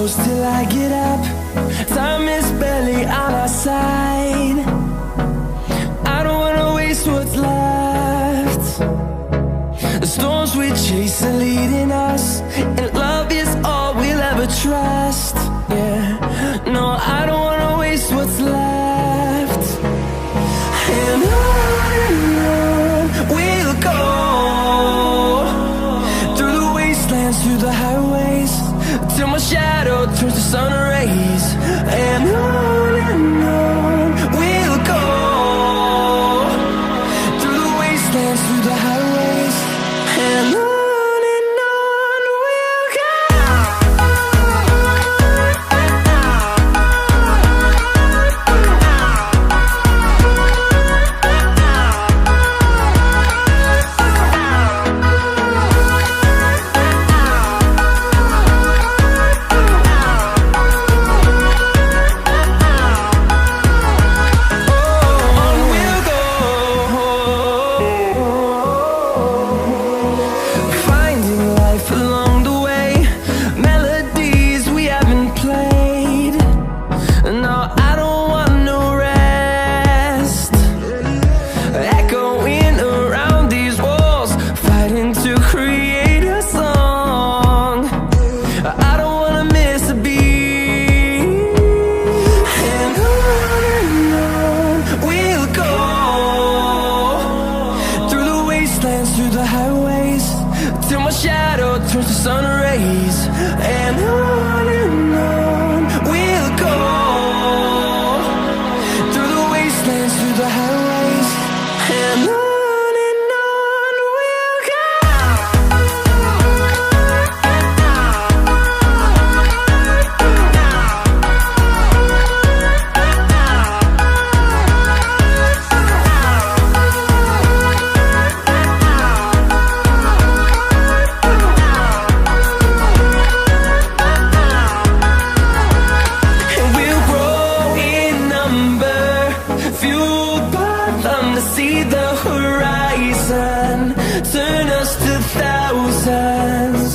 close till I get up. Time is barely on our side. I don't wanna waste what's left. The storms we chase are leading us, and love is all we'll ever trust. Yeah, no, I don't wanna waste what's left. And on we'll go, through the wastelands, through the highways, till my shadow turns to sun rays. And on we'll go, through the wastelands, through the highways, and on we'll go. Through the highways, till my shadow turns to sun rays. And on we'll go, through the wastelands, through the highways, and on we'll go. See the horizon, turn us to thousands.